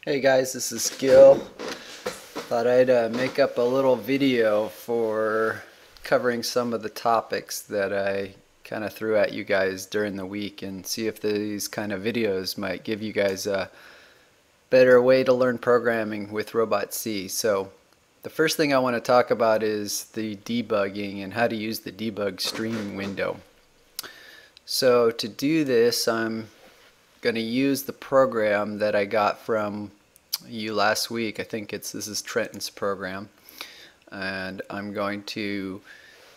Hey guys, this is Gil. Thought I'd make up a little video for covering some of the topics that I kind of threw at you guys during the week and see if these kind of videos might give you guys a better way to learn programming with RobotC. So the first thing I want to talk about is the debugging and how to use the debug stream window. So to do this, I'm going to use the program that I got from you last week. I think this is Trenton's program, and I'm going to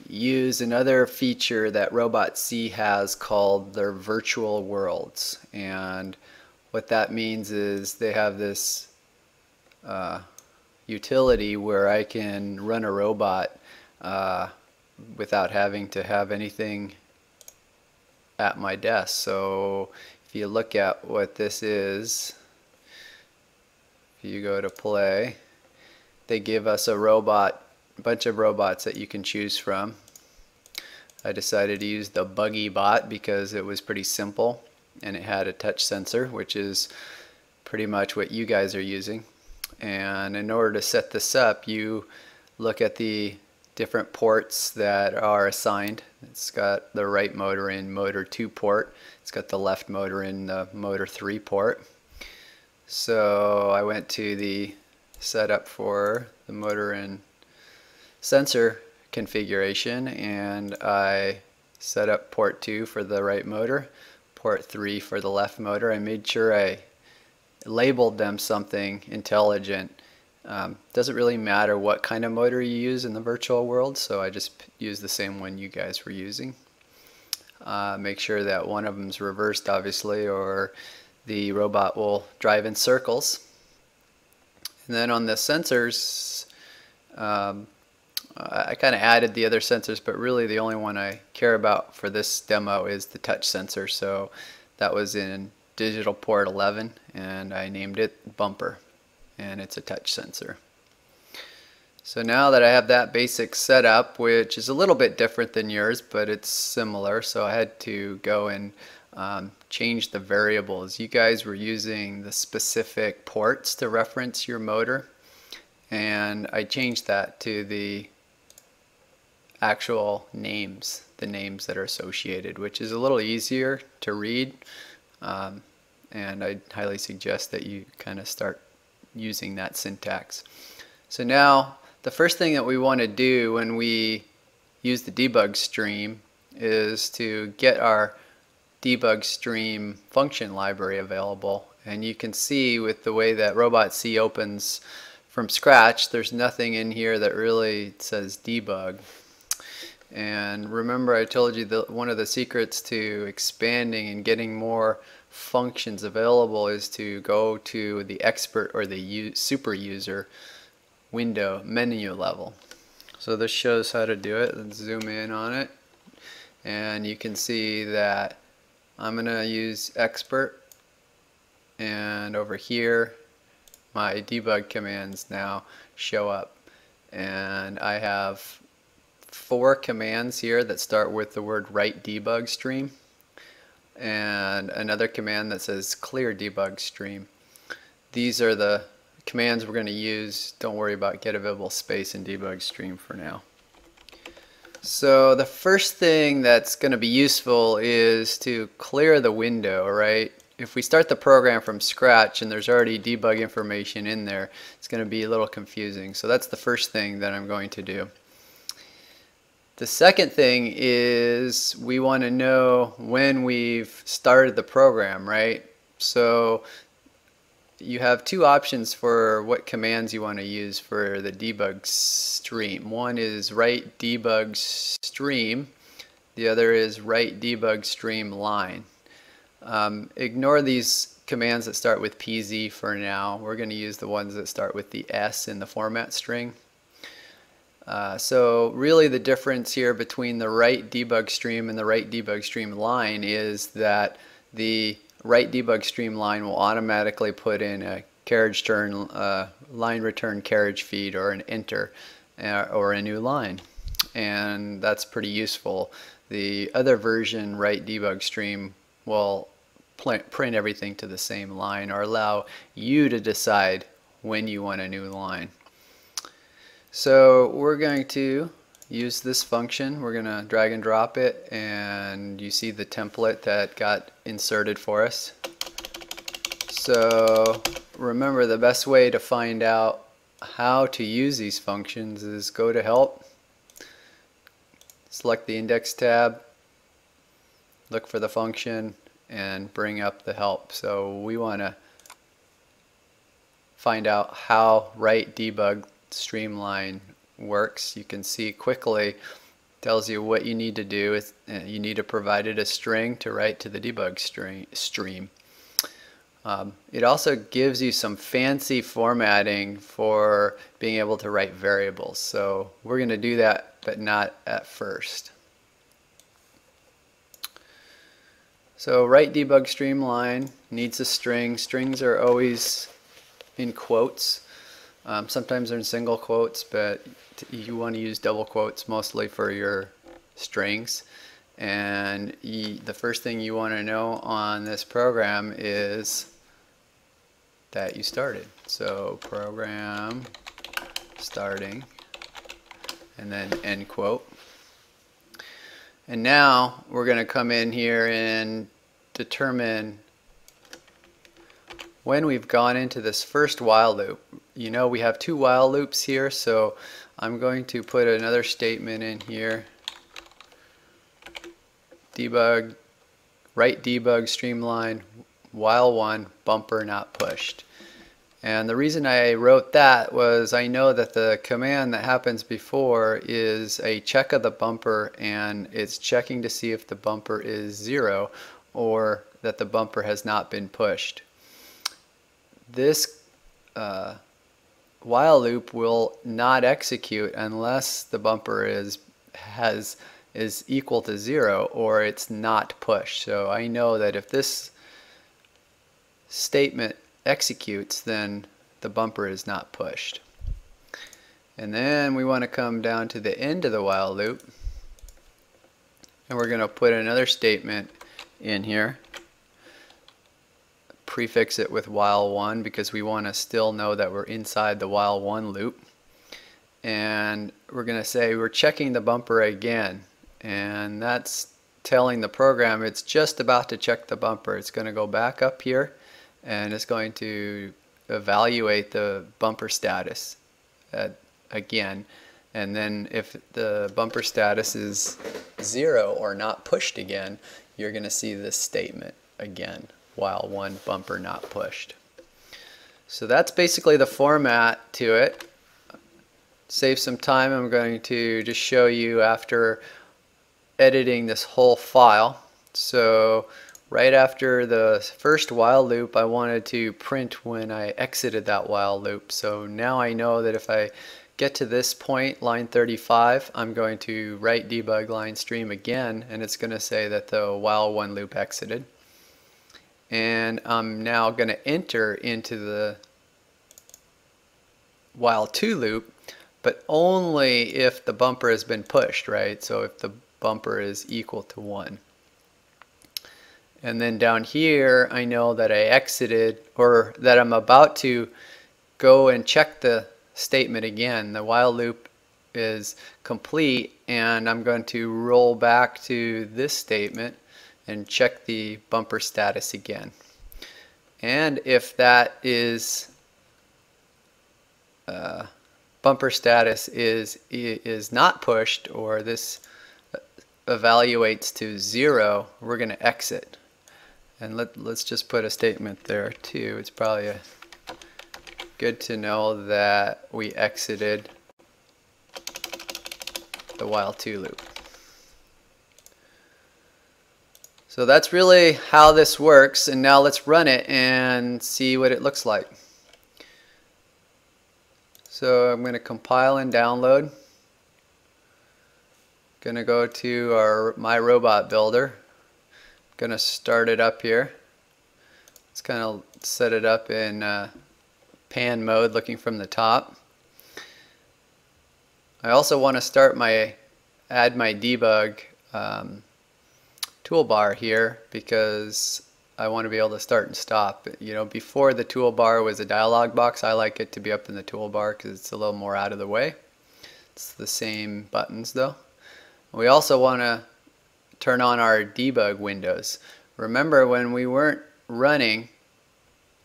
use another feature that RobotC has called their virtual worlds. And what that means is they have this utility where I can run a robot without having to have anything at my desk. So if you look at what this is, if you go to play, they give us a bunch of robots that you can choose from. I decided to use the Buggy bot because it was pretty simple and it had a touch sensor, which is pretty much what you guys are using. And in order to set this up, you look at the different ports that are assigned. It's got the right motor in motor 2 port. It's got the left motor in the motor 3 port. So I went to the setup for the motor and sensor configuration, and I set up port 2 for the right motor, port 3 for the left motor. I made sure I labeled them something intelligent. Doesn't really matter what kind of motor you use in the virtual world, so I just used the same one you guys were using. Make sure that one of them is reversed, obviously, or the robot will drive in circles. And then on the sensors, I kind of added the other sensors, but really the only one I care about for this demo is the touch sensor. So that was in digital port 11, and I named it bumper, and it's a touch sensor. So now that I have that basic setup, which is a little bit different than yours, but it's similar, so I had to go and change the variables. You guys were using the specific ports to reference your motor, and I changed that to the actual names, the names that are associated, which is a little easier to read, and I highly suggest that you kind of start using that syntax. So now the first thing that we want to do when we use the debug stream is to get our debug stream function library available. And you can see with the way that RobotC opens from scratch, there's nothing in here that really says debug. And remember, I told you that one of the secrets to expanding and getting more functions available is to go to the expert or the super user window menu level. So this shows how to do it. Let's zoom in on it, and you can see that I'm going to use expert, and over here my debug commands now show up, and I have 4 commands here that start with the word write debug stream, and another command that says clear debug stream. These are the commands we're going to use. Don't worry about get available space in debug stream for now. So the first thing that's going to be useful is to clear the window, right? If we start the program from scratch and there's already debug information in there, it's going to be a little confusing. So that's the first thing that I'm going to do. The second thing is we want to know when we've started the program, right? So you have 2 options for what commands you want to use for the debug stream. One is write debug stream, the other is write debug stream line. Ignore these commands that start with PZ for now. We're going to use the ones that start with the S in the format string. So really the difference here between the write debug stream and the write debug stream line is that the write debug stream line will automatically put in a carriage turn, line return carriage feed, or an enter, or a new line, and that's pretty useful. The other version, write debug stream, will print everything to the same line, or allow you to decide when you want a new line. So we're going to use this function. We're going to drag and drop it, and you see the template that got inserted for us. So remember, the best way to find out how to use these functions is go to Help, select the Index tab, look for the function, and bring up the Help. So we want to find out how write debug streamline works. You can see quickly, tells you what you need to do. You need to provide it a string to write to the debug stream. It also gives you some fancy formatting for being able to write variables. So we're going to do that, but not at first. So write debug streamline needs a string. Strings are always in quotes. Sometimes they're in single quotes, but you want to use double quotes mostly for your strings. And the first thing you want to know on this program is that you started. So program starting, and then end quote. And now we're going to come in here and determine when we've gone into this first while loop. You know, we have two while loops here, so I'm going to put another statement in here. Debug, write debug streamline, while one, bumper not pushed. And the reason I wrote that was I know that the command that happens before is a check of the bumper, and it's checking to see if the bumper is 0 or that the bumper has not been pushed. This while loop will not execute unless the bumper is equal to 0 or it's not pushed. So I know that if this statement executes, then the bumper is not pushed. And then we want to come down to the end of the while loop, and we're going to put another statement in here, prefix it with while one because we want to still know that we're inside the while one loop. And we're going to say we're checking the bumper again, and that's telling the program it's just about to check the bumper. It's going to go back up here and it's going to evaluate the bumper status again, and then if the bumper status is 0 or not pushed again, you're going to see this statement again, while one, bumper not pushed. So that's basically the format to it. Save some time. I'm going to just show you after editing this whole file. So right after the first while loop, I wanted to print when I exited that while loop. So now I know that if I get to this point, line 35, I'm going to write debug line stream again, and it's going to say that the while one loop exited. And I'm now going to enter into the while two loop, but only if the bumper has been pushed, right? So if the bumper is equal to 1. And then down here, I know that I exited, or that I'm about to go and check the statement again. The while loop is complete, and I'm going to roll back to this statement and check the bumper status again. And if that is bumper status is not pushed, or this evaluates to 0, we're going to exit. And let's just put a statement there too. It's probably good to know that we exited the while two loop. So that's really how this works, and now let's run it and see what it looks like. So I'm going to compile and download. Going to go to my robot builder. Going to start it up here. Let's kind of set it up in pan mode, looking from the top. I also want to add my debug toolbar here, because I want to be able to start and stop. You know, before the toolbar was a dialog box, I like it to be up in the toolbar because it's a little more out of the way. It's the same buttons though. We also want to turn on our debug windows. Remember, when we weren't running,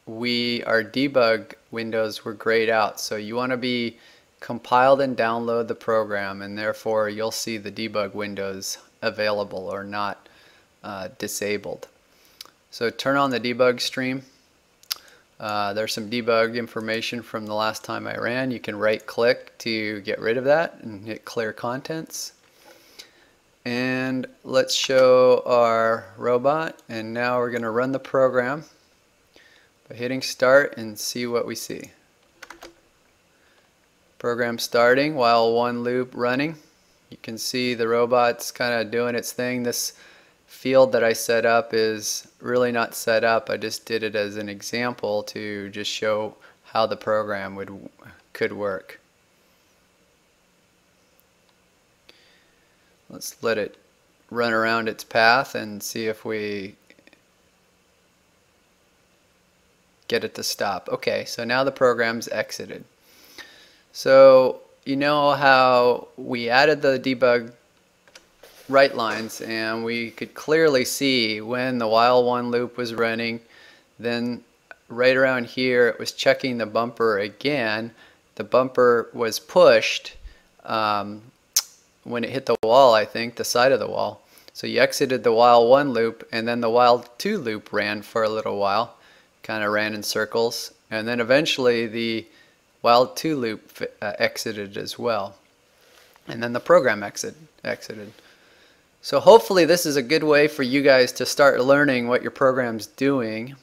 our debug windows were grayed out, so you want to be compiled and download the program, and therefore you'll see the debug windows available or not disabled. So turn on the debug stream. There's some debug information from the last time I ran. You can right click to get rid of that and hit clear contents. And let's show our robot, and now we're going to run the program by hitting start and see what we see. Program starting, while one loop running. You can see the robot's kind of doing its thing. This field that I set up is really not set up. I just did it as an example to just show how the program could work. Let's let it run around its path and see if we get it to stop. Okay, so now the program's exited. So you know how we added the debug write lines, and we could clearly see when the while one loop was running. Then right around here it was checking the bumper again. The bumper was pushed when it hit the wall, I think, the side of the wall. So you exited the while one loop, and then the while two loop ran for a little while, kind of ran in circles, and then eventually the while two loop exited as well, and then the program exited. So hopefully this is a good way for you guys to start learning what your program's doing.